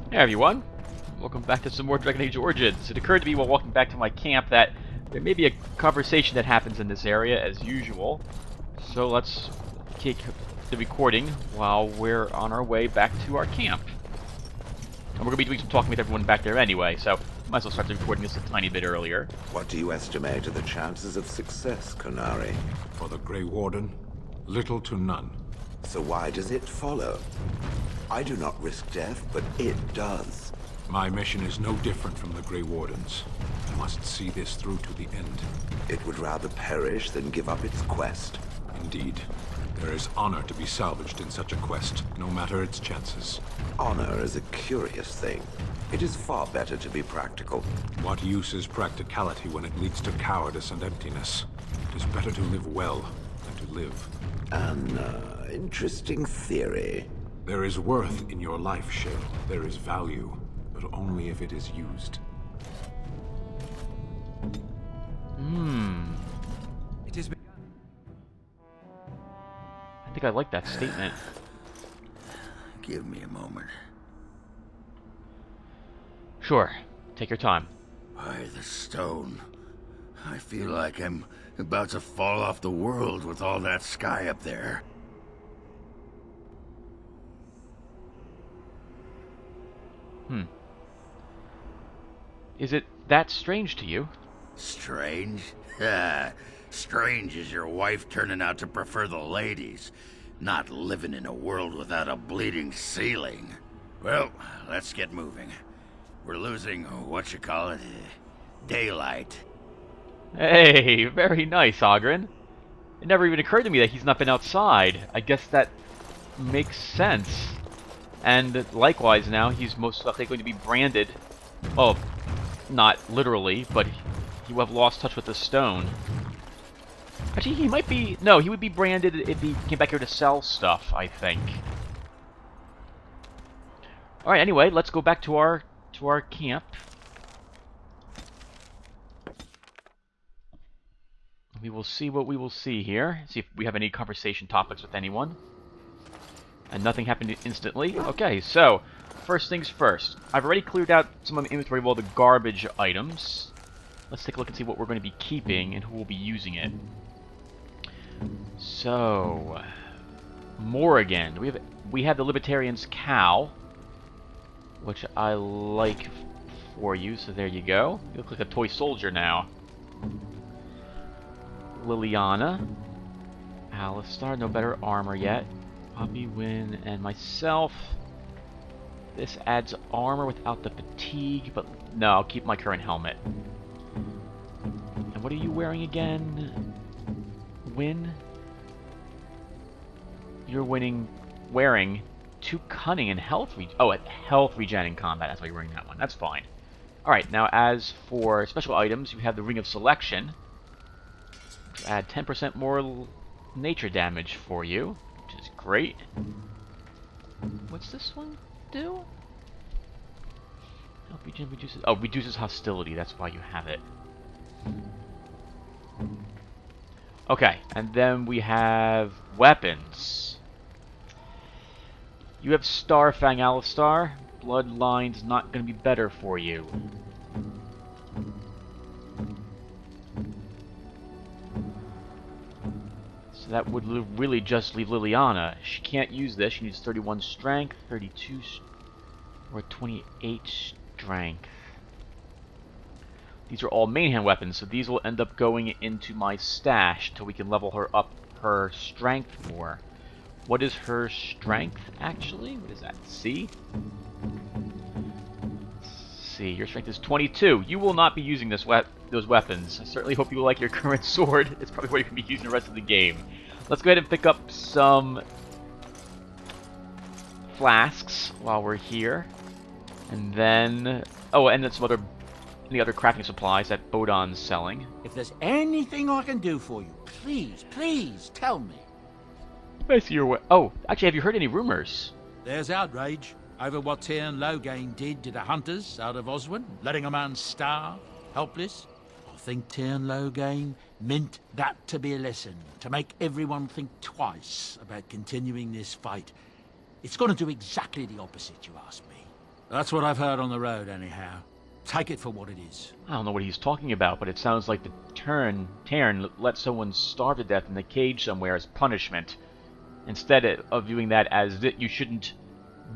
Hey everyone, welcome back to some more Dragon Age Origins. It occurred to me while walking back to my camp that there may be a conversation that happens in this area as usual. So let's kick the recording while we're on our way back to our camp. And we're going to be doing some talking with everyone back there anyway, so might as well start the recording this a tiny bit earlier. What do you estimate are the chances of success, Konari? For the Grey Warden, little to none. So why does it follow? I do not risk death, but it does. My mission is no different from the Grey Warden's. I must see this through to the end. It would rather perish than give up its quest. Indeed. There is honor to be salvaged in such a quest, no matter its chances. Honor is a curious thing. It is far better to be practical. What use is practicality when it leads to cowardice and emptiness? It is better to live well than to live. An interesting theory. There is worth in your life, Shale. There is value, but only if it is used. It is. I think I like that statement. Give me a moment. Sure, take your time. By the stone. I feel like I'm about to fall off the world with all that sky up there. Is it that strange to you? Strange? Strange is your wife turning out to prefer the ladies, not living in a world without a bleeding ceiling. Well, let's get moving. We're losing, daylight. Hey, very nice, Ogren. It never even occurred to me that he's not been outside. I guess that makes sense. And likewise now, he's most likely going to be branded. Well, not literally, but he will have lost touch with the stone. Actually, he might be... No, he would be branded if he came back here to sell stuff, I think. Alright, anyway, let's go back to our camp. We will see what we will see here. See if we have any conversation topics with anyone. And nothing happened instantly. Okay, so, first things first. I've already cleared out some of my inventory of all the garbage items. Let's take a look and see what we're going to be keeping and who will be using it. So, Morrigan. We have the Libertarian's cow, which I like for you, so there you go. You look like a toy soldier now. Liliana. Alistar, no better armor yet. Poppy, Wynn, and myself. This adds armor without the fatigue, but no, I'll keep my current helmet. And what are you wearing again? Wynn? You're wearing 2 cunning and health health regen in combat. That's why you're wearing that one. That's fine. Alright, now as for special items, you have the Ring of Selection. Add 10% more nature damage for you, which is great. What's this one do? Health regen reduces... Oh, reduces hostility. That's why you have it. Okay, and then we have weapons. You have Starfang, Alistar. Bloodline's not going to be better for you. So that would really just leave Liliana. She can't use this. She needs 31 strength, 32 or 28 strength. These are all main hand weapons, so these will end up going into my stash until we can level her up her strength more. What is her strength, actually? What is that? C? See, your strength is 22. You will not be using those weapons. I certainly hope you like your current sword. It's probably what you're going to be using the rest of the game. Let's go ahead and pick up some flasks while we're here. And then... Oh, and then some other... Any other crafting supplies that Bodon's selling. If there's anything I can do for you, please tell me. I see your way. Oh, actually, have you heard any rumors? There's outrage over what Tyrn Loghain did to the hunters out of Oswin, letting a man starve, helpless. I think Tyrn Loghain meant that to be a lesson, to make everyone think twice about continuing this fight. It's going to do exactly the opposite, you ask me. That's what I've heard on the road, anyhow. Take it for what it is. I don't know what he's talking about, but it sounds like the Terran let someone starve to death in the cage somewhere as punishment. Instead of viewing that as that you shouldn't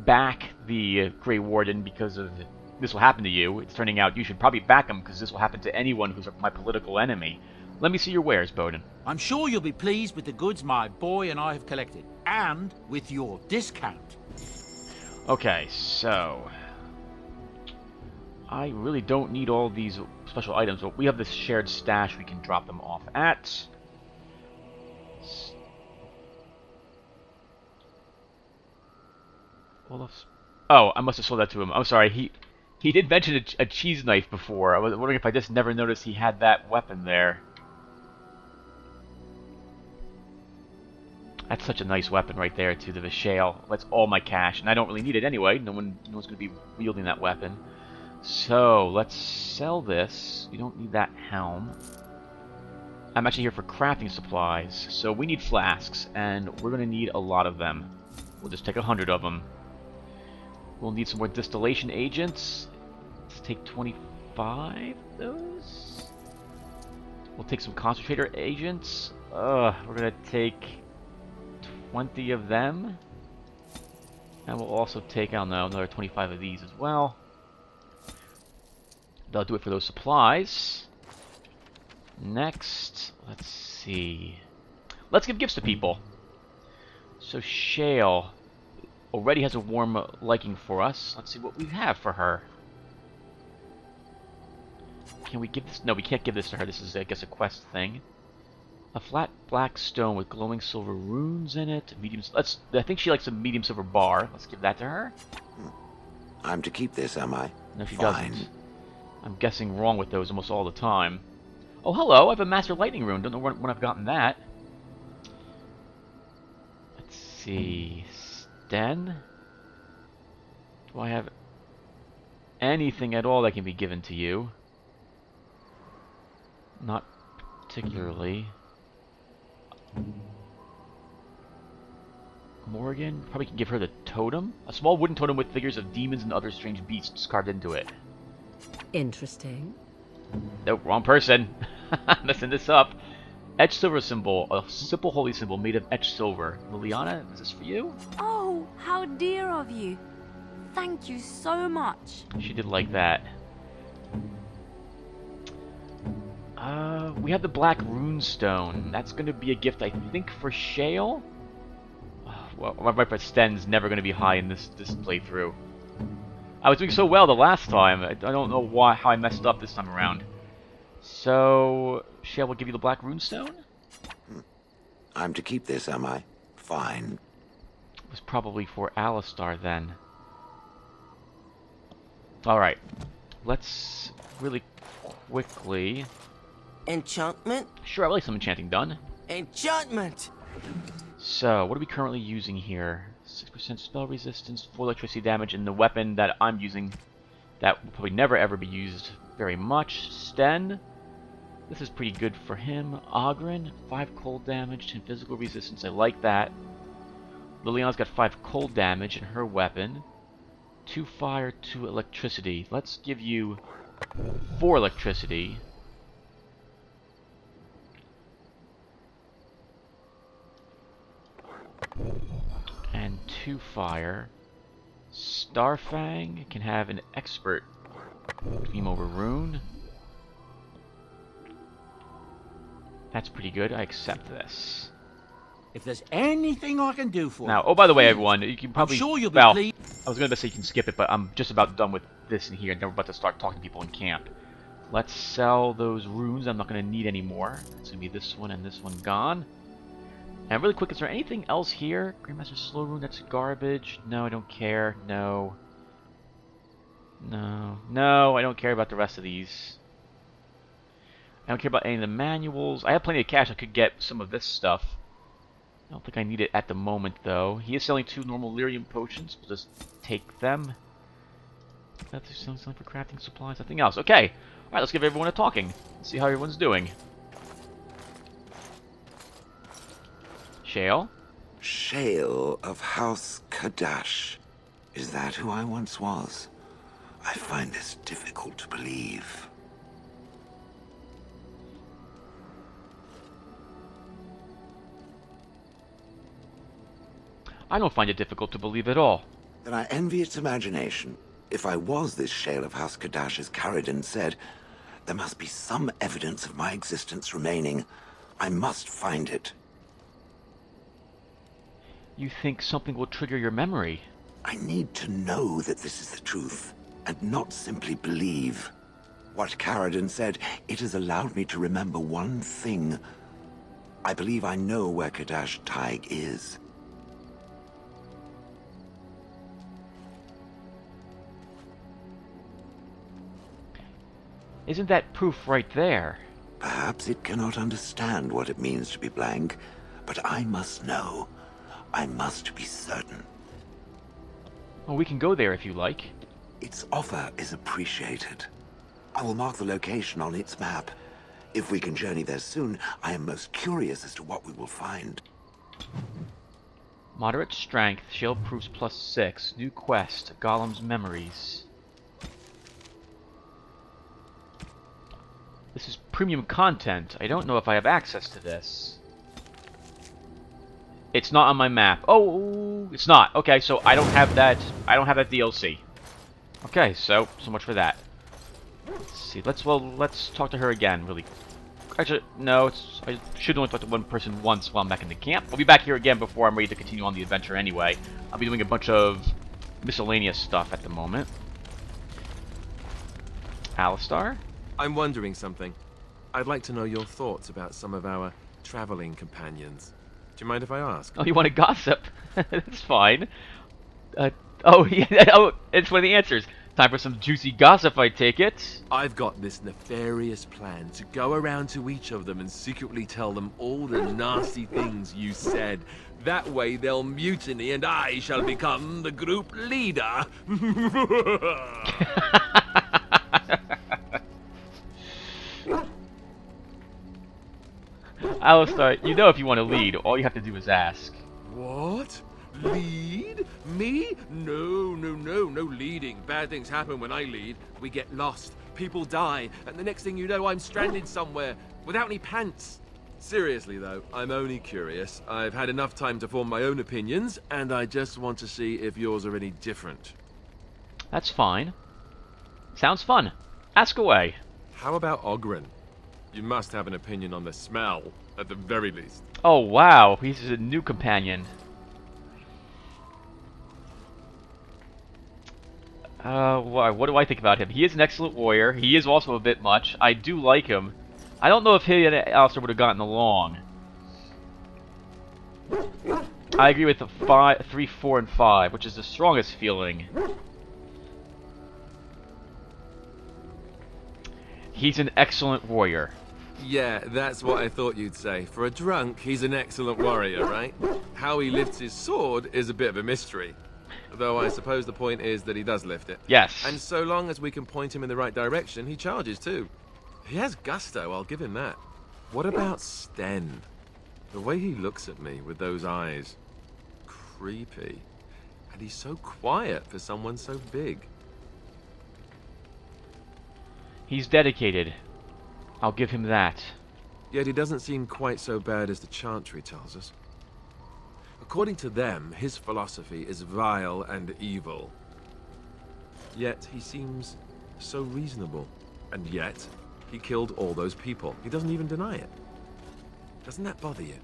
back the Grey Warden because of this will happen to you, it's turning out you should probably back him because this will happen to anyone who's my political enemy. Let me see your wares, Bowden. I'm sure you'll be pleased with the goods my boy and I have collected, and with your discount. Okay, so I really don't need all these special items, but we have this shared stash we can drop them off at. Olaf's... Oh, I must have sold that to him. I'm sorry, he did mention a cheese knife before. I was wondering if I just never noticed he had that weapon there. That's such a nice weapon right there, too, the Vishale. That's all my cash, and I don't really need it anyway. No one's going to be wielding that weapon. So, let's sell this. We don't need that helm. I'm actually here for crafting supplies. So, we need flasks, and we're going to need a lot of them. We'll just take 100 of them. We'll need some more distillation agents. Let's take 25 of those. We'll take some concentrator agents. We're going to take 20 of them. And we'll also take, I don't know, another 25 of these as well. That'll do it for those supplies. Next, let's see. Let's give gifts to people. So Shale already has a warm liking for us. Let's see what we have for her. Can we give this? No, we can't give this to her. This is, I guess, a quest thing. A flat black stone with glowing silver runes in it. Medium. I think she likes a medium silver bar. Let's give that to her. I'm to keep this, am I? No, she Fine. doesn't. I'm guessing wrong with those almost all the time. Oh, hello! I have a Master Lightning Rune. Don't know when I've gotten that. Let's see. Sten? Do I have anything at all that can be given to you? Not particularly. Morgan? Probably can give her the totem? A small wooden totem with figures of demons and other strange beasts carved into it. Interesting. Nope, wrong person. Messing this up. Etched silver symbol. A simple holy symbol made of etched silver. Liliana, is this for you? Oh, how dear of you. Thank you so much. She did like that. We have the black runestone. That's going to be a gift, I think, for Shale. Well, my Sten's never going to be high in this playthrough. I was doing so well the last time. I don't know how I messed up this time around. So, Shale will give you the black runestone? I'm to keep this, am I? Fine. It was probably for Alistar then. Alright. Let's really quickly... Enchantment? Sure, I would like some enchanting done. Enchantment! So, what are we currently using here? 6% spell resistance, 4 electricity damage, and the weapon that I'm using that will probably never ever be used very much. Sten. This is pretty good for him. Ogren, 5 cold damage, 10 physical resistance. I like that. Liliana's got 5 cold damage in her weapon. 2 fire, 2 electricity. Let's give you 4 electricity. And 2 fire. Starfang can have an expert beam over rune. That's pretty good. I accept this. If there's anything I can do for Now, you, oh, by the way, everyone, you can probably... I'm sure you'll be well, pleased. I was going to say you can skip it, but I'm just about done with this in here, and then we're about to start talking to people in camp. Let's sell those runes I'm not going to need anymore. It's going to be this one and this one gone. And really quick, is there anything else here? Grandmaster Slow Rune, that's garbage. No, I don't care. No. No. No, I don't care about the rest of these. I don't care about any of the manuals. I have plenty of cash. I could get some of this stuff. I don't think I need it at the moment, though. He is selling 2 normal lyrium potions. We'll just take them. That's selling for crafting supplies. Nothing else. Okay. Alright, let's give everyone a talking. Let's see how everyone's doing. Shale? Shale of House Kadash. Is that who I once was? I find this difficult to believe. I don't find it difficult to believe at all. Then I envy its imagination. If I was this Shale of House Kadash, as Caridin said, there must be some evidence of my existence remaining. I must find it. You think something will trigger your memory? I need to know that this is the truth, and not simply believe. What Caridin said, it has allowed me to remember one thing. I believe I know where Kadash Taig is. Isn't that proof right there? Perhaps it cannot understand what it means to be blank, but I must know. I must be certain. Well, we can go there if you like. Its offer is appreciated. I will mark the location on its map. If we can journey there soon, I am most curious as to what we will find. Moderate strength, shield proofs +6, new quest, Golem's memories. This is premium content. I don't know if I have access to this. It's not on my map. Oh, it's not. Okay, so I don't have that. I don't have that DLC. Okay, so much for that. Let's see. Let's talk to her again. Really. Actually, no. I should only talk to one person once while I'm back in the camp. I'll be back here again before I'm ready to continue on the adventure anyway. I'll be doing a bunch of miscellaneous stuff at the moment. Alistar? I'm wondering something. I'd like to know your thoughts about some of our traveling companions. Do you mind if I ask? Oh, you want to gossip? That's fine. Oh, yeah. Oh, it's one of the answers. Time for some juicy gossip, I take it. I've got this nefarious plan to go around to each of them and secretly tell them all the nasty things you said. That way they'll mutiny and I shall become the group leader. Alistar, you know if you want to lead, all you have to do is ask. What? Lead? Me? No leading. Bad things happen when I lead. We get lost, people die, and the next thing you know I'm stranded somewhere, without any pants. Seriously though, I'm only curious. I've had enough time to form my own opinions, and I just want to see if yours are any different. That's fine. Sounds fun. Ask away. How about Ogren? You must have an opinion on the smell, at the very least. Oh wow, he's a new companion. What do I think about him? He is an excellent warrior. He is also a bit much. I do like him. I don't know if he and Alistair would have gotten along. I agree with the 3, 4, and 5, which is the strongest feeling. He's an excellent warrior. Yeah, that's what I thought you'd say. For a drunk, he's an excellent warrior, right? How he lifts his sword is a bit of a mystery. Though I suppose the point is that he does lift it. Yes. And so long as we can point him in the right direction, he charges too. He has gusto, I'll give him that. What about Sten? The way he looks at me with those eyes. Creepy. And he's so quiet for someone so big. He's dedicated. I'll give him that. Yet he doesn't seem quite so bad as the Chantry tells us. According to them, his philosophy is vile and evil. Yet he seems so reasonable. And yet, he killed all those people. He doesn't even deny it. Doesn't that bother you?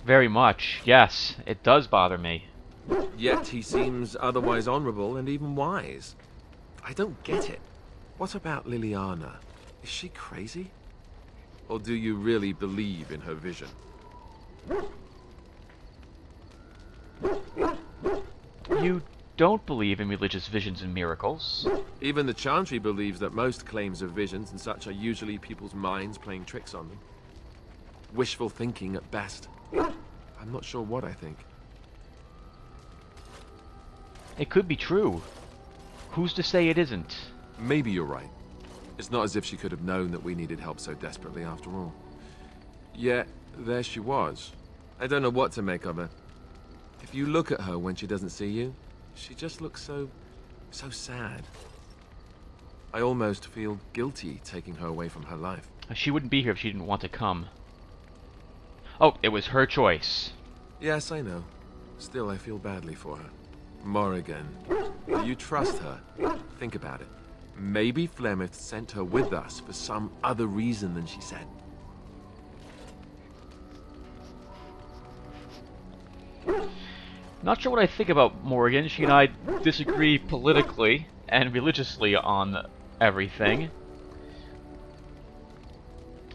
Very much. Yes, it does bother me. Yet he seems otherwise honorable and even wise. I don't get it. What about Liliana? Is she crazy? Or do you really believe in her vision? You don't believe in religious visions and miracles. Even the Chantry believes that most claims of visions and such are usually people's minds playing tricks on them. Wishful thinking at best. I'm not sure what I think. It could be true. Who's to say it isn't? Maybe you're right. It's not as if she could have known that we needed help so desperately after all. Yet, there she was. I don't know what to make of her. If you look at her when she doesn't see you, she just looks so sad. I almost feel guilty taking her away from her life. She wouldn't be here if she didn't want to come. Oh, it was her choice. Yes, I know. Still, I feel badly for her. Morrigan, do you trust her? Think about it. Maybe Flemeth sent her with us for some other reason than she said. Not sure what I think about Morrigan. She and I disagree politically and religiously on everything.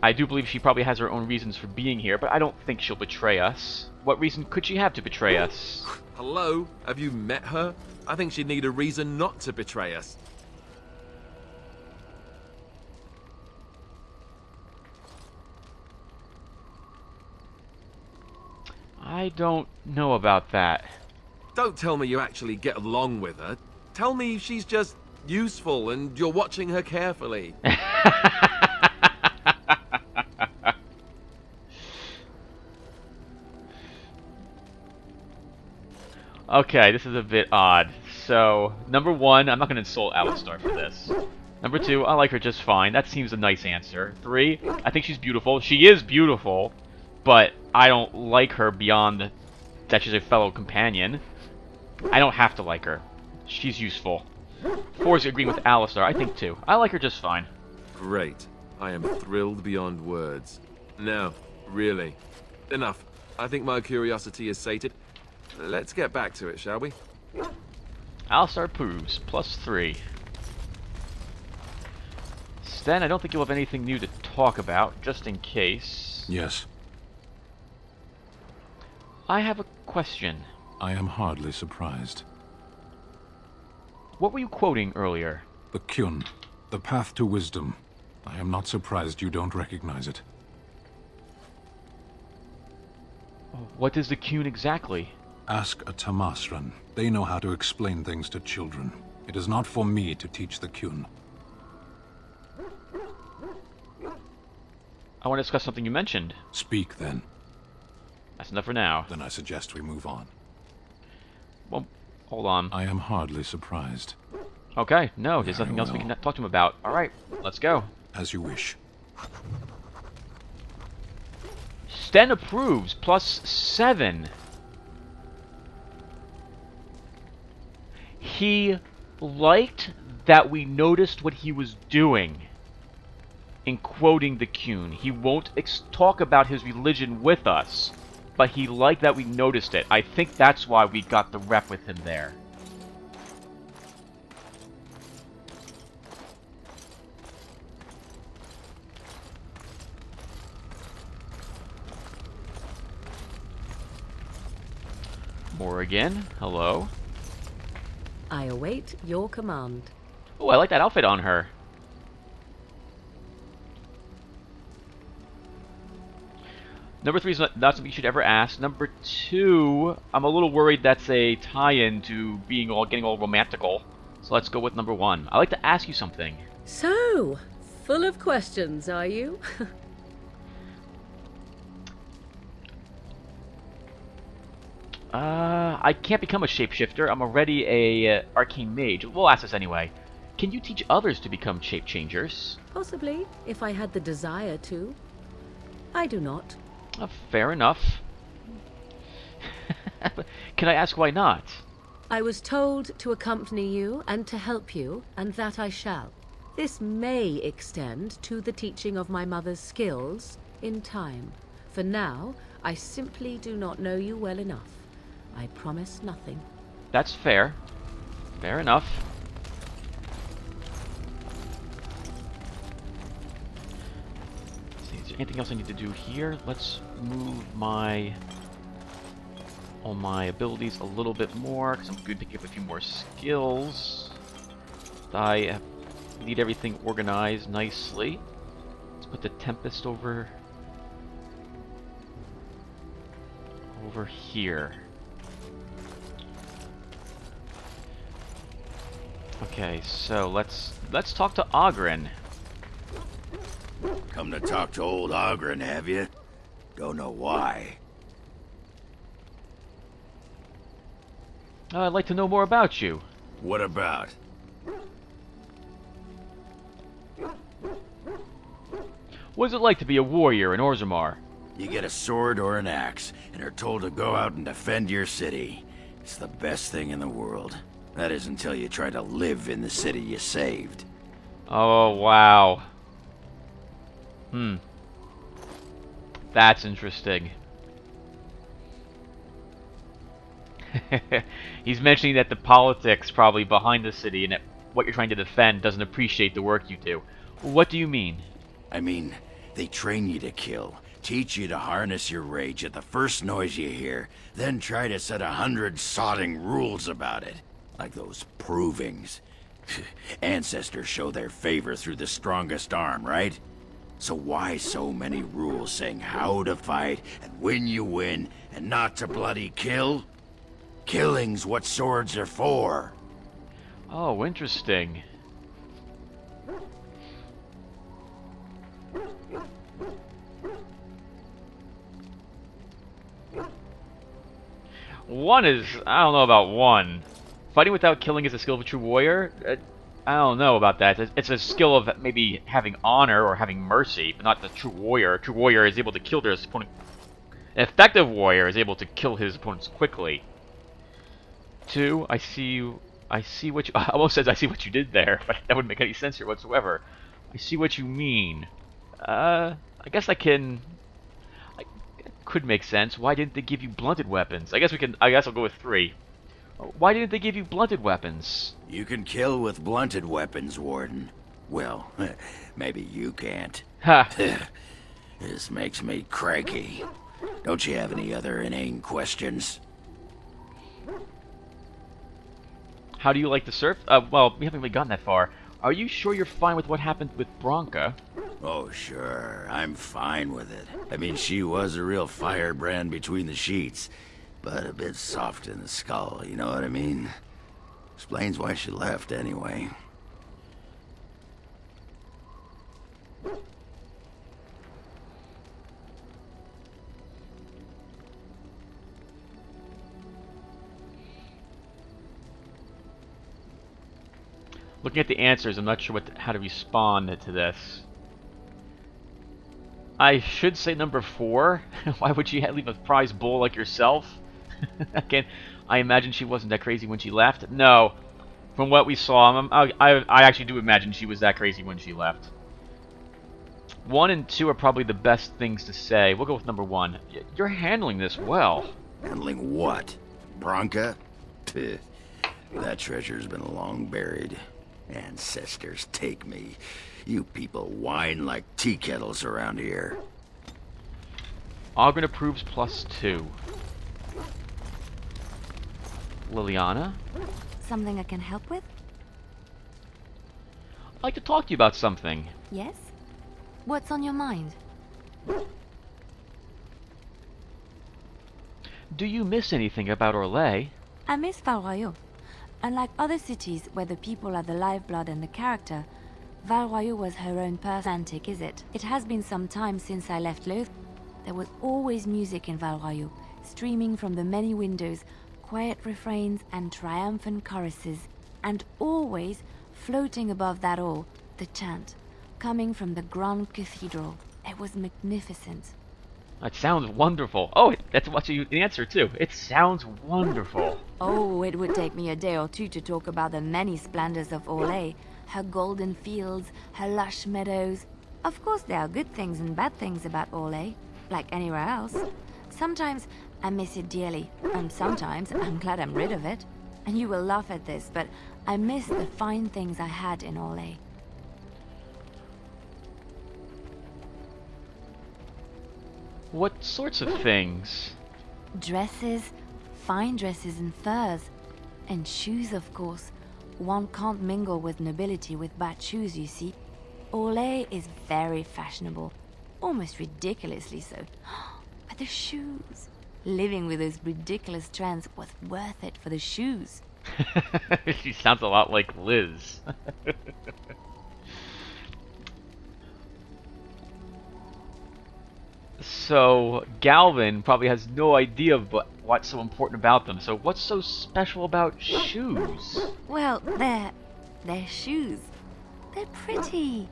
I do believe she probably has her own reasons for being here, but I don't think she'll betray us. What reason could she have to betray us? Hello? Have you met her? I think she'd need a reason not to betray us. I don't know about that. Don't tell me you actually get along with her. Tell me she's just useful and you're watching her carefully. Okay, this is a bit odd. So, number one, I'm not going to insult Alistar for this. Number two, I like her just fine. That seems a nice answer. Three, I think she's beautiful. She is beautiful, but I don't like her beyond that she's a fellow companion. I don't have to like her. She's useful. Four is agreeing with Alistar. I think two. I like her just fine. Great. I am thrilled beyond words. Now, really. Enough. I think my curiosity is sated. Let's get back to it, shall we? Alistar approves. +3. Sten, I don't think you'll have anything new to talk about, just in case. Yes, I have a question. I am hardly surprised. What were you quoting earlier? The Kyun, the path to wisdom. I am not surprised you don't recognize it. What is the Kyun exactly? Ask a Tamasran. They know how to explain things to children. It is not for me to teach the Kyun. I want to discuss something you mentioned. Speak, then. That's enough for now. Then I suggest we move on. Well, hold on. I am hardly surprised. Okay, no, there's Very nothing else we well. can talk to him about. Alright, let's go. As you wish. Sten approves. +7. He liked that we noticed what he was doing in quoting the Kyun. He won't talk about his religion with us, but he liked that we noticed it. I think that's why we got the rep with him there. Morrigan, hello. I await your command. Oh, I like that outfit on her. Number 3 is not something you should ever ask. Number 2, I'm a little worried that's a tie-in to getting all romantical. So let's go with number 1. I'd like to ask you something. So, full of questions, are you? I can't become a shapeshifter. I'm already a arcane mage. We'll ask this anyway. Can you teach others to become shape changers? Possibly, if I had the desire to. I do not. Fair enough. Can I ask why not? I was told to accompany you and to help you, and that I shall. This may extend to the teaching of my mother's skills in time. For now, I simply do not know you well enough. I promise nothing. That's fair. Fair enough. Let's see, is there anything else I need to do here? Let's move all my abilities a little bit more, because I'm good picking up a few more skills. I need everything organized nicely. Let's put the Tempest over here. Okay, so let's talk to Oghren. Come to talk to old Oghren, have you? Don't know why. I'd like to know more about you. What about? What is it like to be a warrior in Orzammar? You get a sword or an axe, and are told to go out and defend your city. It's the best thing in the world. That is until you try to live in the city you saved. Oh, wow. That's interesting. He's mentioning that the politics probably behind the city and that what you're trying to defend doesn't appreciate the work you do. What do you mean? I mean, they train you to kill, teach you to harness your rage at the first noise you hear, then try to set 100 sodding rules about it. Like those provings. Ancestors show their favor through the strongest arm, right? So why so many rules saying how to fight, and when you win, and not to bloody kill? Killing's what swords are for. Oh, interesting. One is... I don't know about one. Fighting without killing is a skill of a true warrior? I don't know about that. It's a skill of maybe having honor or having mercy, but not the true warrior. A true warrior is able to kill their opponent. An effective warrior is able to kill his opponents quickly. 2, I see what you... I almost says I see what you did there, but that wouldn't make any sense here whatsoever. I see what you mean. I guess I can... It could make sense. Why didn't they give you blunted weapons? I guess I'll go with 3. Why didn't they give you blunted weapons? You can kill with blunted weapons, Warden. Well, maybe you can't. Ha! This makes me cranky. Don't you have any other inane questions? How do you like the surf? Well, we haven't really gotten that far. Are you sure you're fine with what happened with Bronca? Oh, sure. I'm fine with it. I mean, she was a real firebrand between the sheets. But a bit soft in the skull, you know what I mean? Explains why she left, anyway. Looking at the answers, I'm not sure how to respond to this. I should say number 4. Why would you leave a prize bull like yourself? Again, I imagine she wasn't that crazy when she left. No, from what we saw, I actually do imagine she was that crazy when she left. 1 and 2 are probably the best things to say. We'll go with number 1. You're handling this well. Handling what? Bronca? Pfft. That treasure's been long buried. Ancestors take me. You people whine like tea kettles around here. Ogren approves +2. Liliana? Something I can help with? I'd like to talk to you about something. Yes? What's on your mind? Do you miss anything about Orlais? I miss Val Royeaux. Unlike other cities where the people are the lifeblood and the character, Val Royeaux was her own antic, is it? It has been some time since I left Loth. There was always music in Val Royeaux, streaming from the many windows, quiet refrains and triumphant choruses, and always, floating above that all, the chant, coming from the Grand Cathedral. It was magnificent. That sounds wonderful. Oh, that's what you answer too. It sounds wonderful. Oh, it would take me a day or two to talk about the many splendors of Orlais, her golden fields, her lush meadows. Of course, there are good things and bad things about Orlais, like anywhere else. Sometimes I miss it dearly, and sometimes I'm glad I'm rid of it. And you will laugh at this, but I miss the fine things I had in Orlais. What sorts of things? Dresses, fine dresses and furs. And shoes, of course. One can't mingle with nobility with bad shoes, you see. Orlais is very fashionable. Almost ridiculously so. But the shoes. Living with those ridiculous trends was worth it for the shoes. She sounds a lot like Liz. So, Galvin probably has no idea of what's so important about them. So, what's so special about shoes? Well, they're shoes. They're pretty.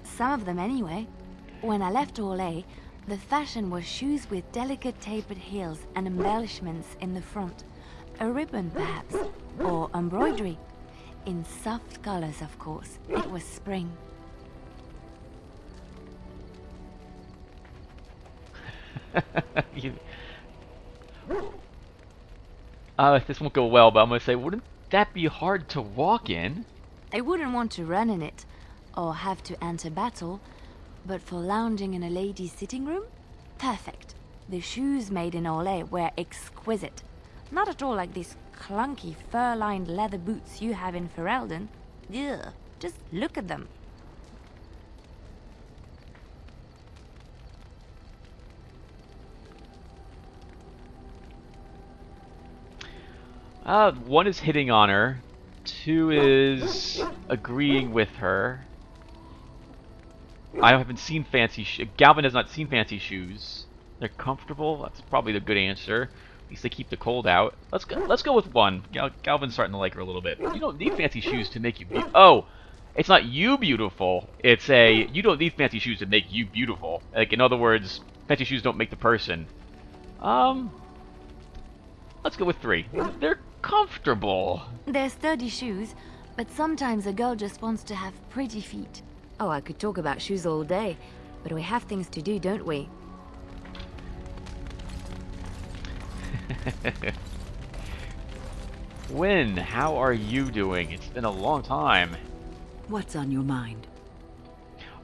Some of them, anyway. When I left Orlais, the fashion was shoes with delicate tapered heels and embellishments in the front. A ribbon, perhaps, or embroidery. In soft colors, of course. It was spring. This won't go well, but I'm gonna say, wouldn't that be hard to walk in? I wouldn't want to run in it, or have to enter battle, but for lounging in a lady's sitting room? Perfect. The shoes made in Orlais were exquisite. Not at all like these clunky fur-lined leather boots you have in Ferelden. Ugh, just look at them. One is hitting on her. Two is agreeing with her. I haven't seen fancy Galvin has not seen fancy shoes. They're comfortable. That's probably the good answer. At least they keep the cold out. Let's go with one. Galvin's starting to like her a little bit. You don't need fancy shoes to make you oh, it's not you beautiful. It's you don't need fancy shoes to make you beautiful. Like, in other words, fancy shoes don't make the person. Let's go with 3. They're comfortable. They're sturdy shoes, but sometimes a girl just wants to have pretty feet. Oh, I could talk about shoes all day, but we have things to do, don't we? Wynn, how are you doing? It's been a long time. What's on your mind?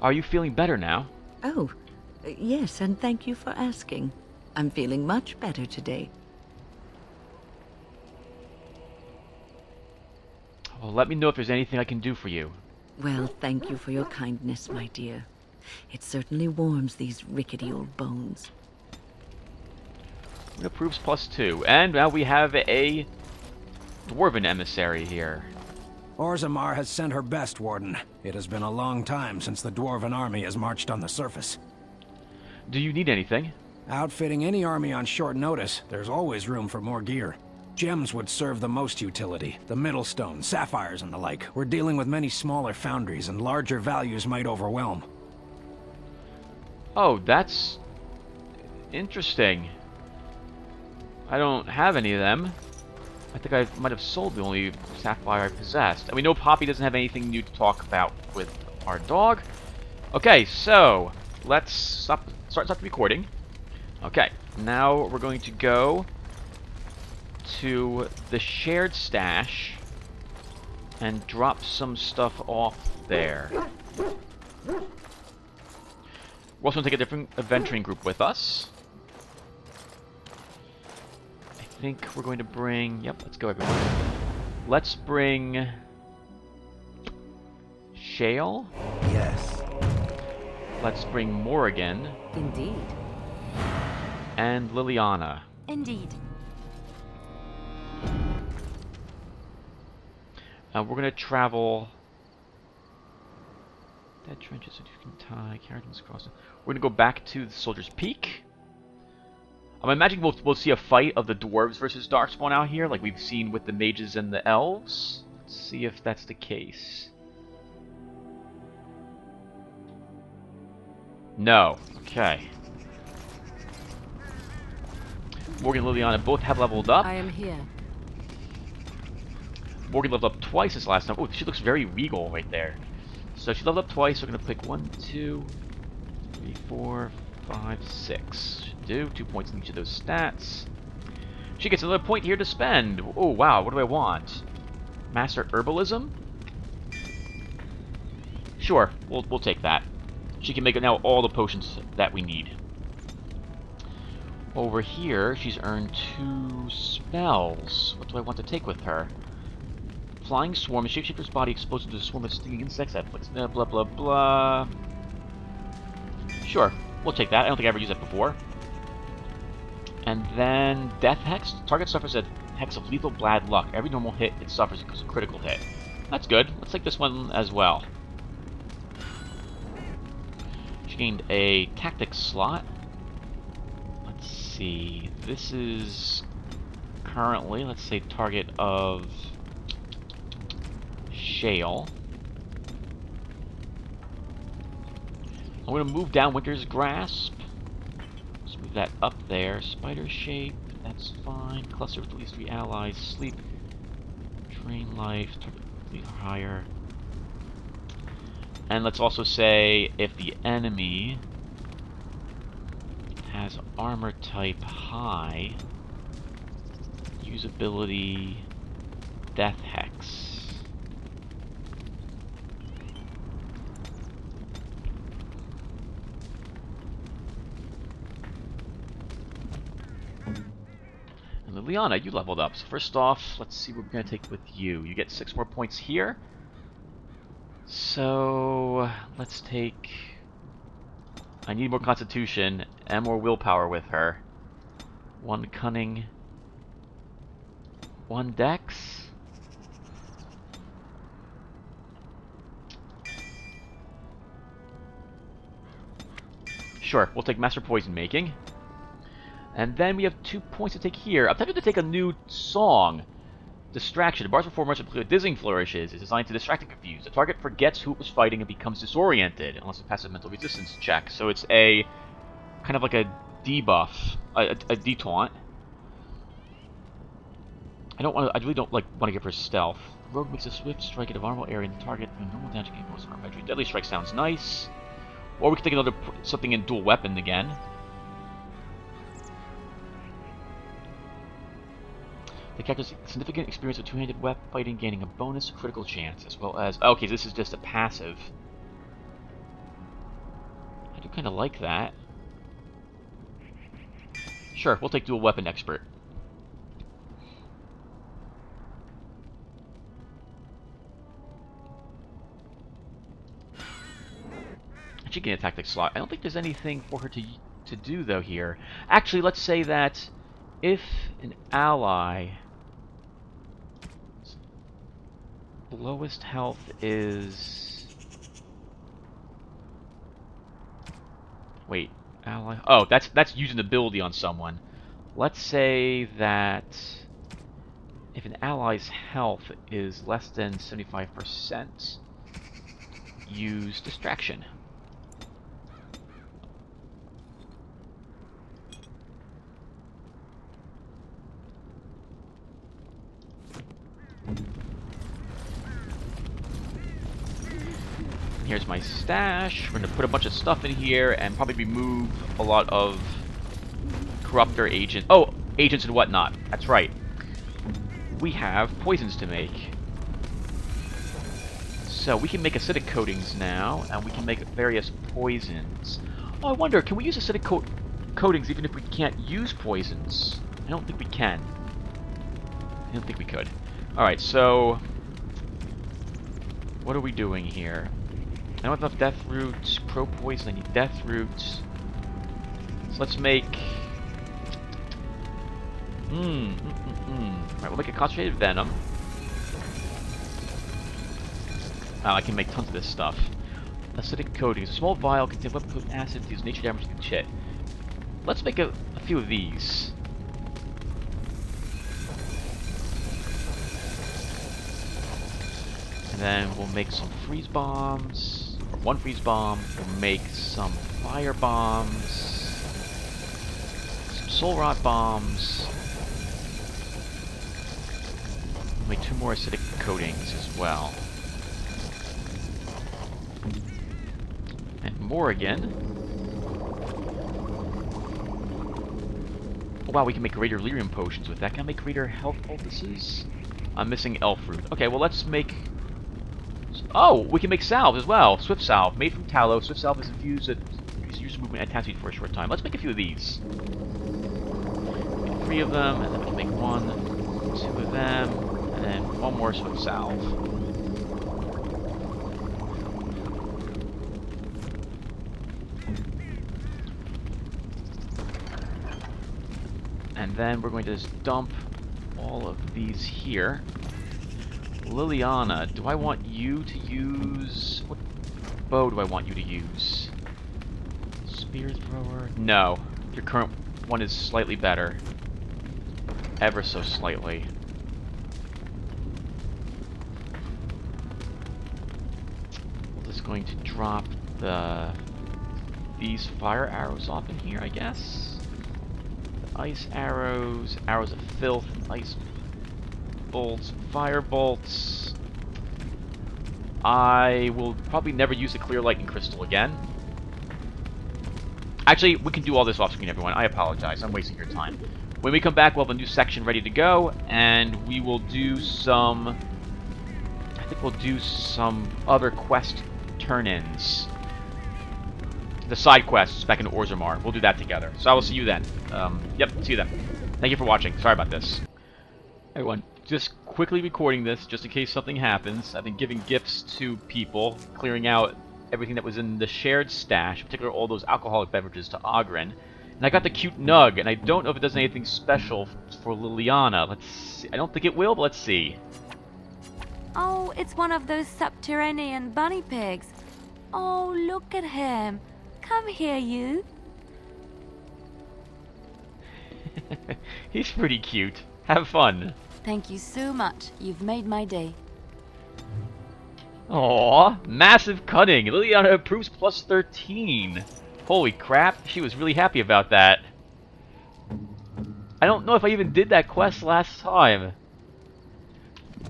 Are you feeling better now? Oh, yes, and thank you for asking. I'm feeling much better today. Well, let me know if there's anything I can do for you. Well, thank you for your kindness, my dear. It certainly warms these rickety old bones. It approves +2. And now we have a dwarven emissary here. Orzammar has sent her best, Warden. It has been a long time since the dwarven army has marched on the surface. Do you need anything? Outfitting any army on short notice, there's always room for more gear. Gems would serve the most utility. The Middlestone, sapphires, and the like. We're dealing with many smaller foundries, and larger values might overwhelm. Oh, that's interesting. I don't have any of them. I think I might have sold the only sapphire I possessed. And we know Poppy doesn't have anything new to talk about with our dog. Okay, so let's start the recording. Okay, now we're going to go to the shared stash and drop some stuff off there. We're also going to take a different adventuring group with us. I think we're going to bring... Yep, let's go everyone. Let's bring... Shale. Yes. Let's bring Morrigan. Indeed. And Liliana. Indeed. We're going to travel... Dead trenches, so you can tie, carriages across. We're going to go back to the Soldier's Peak. I'm imagining we'll see a fight of the dwarves versus Darkspawn out here, like we've seen with the mages and the elves. Let's see if that's the case. No. Okay. Morgan and Liliana both have leveled up. I am here. Morgan leveled up twice this last time. Oh, she looks very regal right there. So she leveled up twice. We're going to pick 1, 2, 3, 4, 5, 6. Should do. 2 points in each of those stats. She gets another point here to spend. Oh, wow. What do I want? Master Herbalism? Sure. We'll take that. She can make now all the potions that we need. Over here, she's earned 2 spells. What do I want to take with her? Flying Swarm, a shapeshifter's body exposed to a swarm of stinging insects that inflicts blah blah blah. Sure, we'll take that. I don't think I ever used that before. And then Death Hex. Target suffers a hex of lethal bad luck. Every normal hit it suffers equals a critical hit. That's good. Let's take this one as well. She gained a tactics slot. Let's see. This is currently, let's say, target of Shale. I'm going to move down Winter's Grasp. Let's move that up there. Spider shape, that's fine. Cluster with at least 3 allies. Sleep. Drain life. Target complete or higher. And let's also say if the enemy has armor type high, usability Death Hex. And Liliana, you leveled up. So first off, let's see what we're going to take with you. You get 6 more points here. So let's take... I need more Constitution and more Willpower with her. 1 Cunning. 1 Dex. Sure, we'll take Master Poison Making. And then we have 2 points to take here. I'm tempted to take a new song. Distraction. The bar's performance with dizzying flourishes is designed to distract and confuse. The target forgets who it was fighting and becomes disoriented, unless it passes a mental resistance check. So it's a kind of like a debuff, a detaunt. I really don't want to give her stealth. The rogue makes a swift strike at a vulnerable area in the target and normal damage can most arbitrary. Deadly strike sounds nice. Or we could take another something in dual weapon again. The character's significant experience with two-handed weapon fighting, gaining a bonus critical chance, as well as... Okay, this is just a passive. I do kind of like that. Sure, we'll take dual weapon expert. She can attack the slot. I don't think there's anything for her to do, though, here. Actually, let's say that if an ally... lowest health is... Wait, ally... Oh, that's using the ability on someone. Let's say that if an ally's health is less than 75%, use distraction. Here's my stash. We're going to put a bunch of stuff in here and probably remove a lot of corruptor agents. Oh, agents and whatnot. That's right. We have poisons to make. So we can make acidic coatings now, and we can make various poisons. Oh, I wonder, can we use acidic coatings even if we can't use poisons? I don't think we can. I don't think we could. Alright, so... what are we doing here? I don't have enough death roots, pro poison, I need death roots. So let's make... Alright, we'll make a concentrated venom. I can make tons of this stuff. Acidic coatings. A small vial contains weapon coating acid to use nature damage to chit. Let's make a few of these. And then we'll make some freeze bombs. Or 1 freeze bomb. We'll make some fire bombs. Some soul rot bombs. We'll make 2 more acidic coatings as well. And more again. Oh, wow, we can make greater lyrium potions with that. Can I make greater health poultices? I'm missing elf fruit. Okay, well let's make... Oh, we can make salve as well. Swift salve, made from tallow. Swift salve is infused at user movement and attack speed for a short time. Let's make a few of these. Make 3 of them, and then we can make 1, 2 of them, and then 1 more swift salve. And then we're going to just dump all of these here. Liliana, do I want you to use... what bow do I want you to use? Spear thrower? No. Your current one is slightly better. Ever so slightly. We're just going to drop the these fire arrows off in here, I guess. Ice arrows, arrows of filth, ice bolts, fire bolts. I will probably never use the clear lightning crystal again. Actually, we can do all this off screen, everyone. I apologize. I'm wasting your time. When we come back, we'll have a new section ready to go, and we will do some... I think we'll do some other quest turn-ins. The side quests back in Orzammar. We'll do that together. So I will see you then. Yep, see you then. Thank you for watching. Sorry about this. Everyone, just quickly recording this, just in case something happens. I've been giving gifts to people, clearing out everything that was in the shared stash, in particular all those alcoholic beverages to Oghren. And I got the cute nug, and I don't know if it does anything special for Liliana. Let's see. I don't think it will, but let's see. Oh, it's one of those subterranean bunny pigs. Oh, look at him. Come here, you. He's pretty cute. Have fun. Thank you so much. You've made my day. Aww, massive cunning. Liliana approves plus 13. Holy crap, she was really happy about that. I don't know if I even did that quest last time.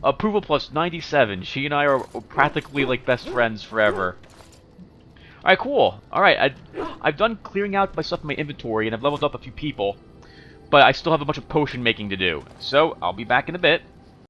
Approval plus 97. She and I are practically like best friends forever. Alright, cool. Alright, I've done clearing out my stuff in my inventory, and I've leveled up a few people. But I still have a bunch of potion making to do. So, I'll be back in a bit.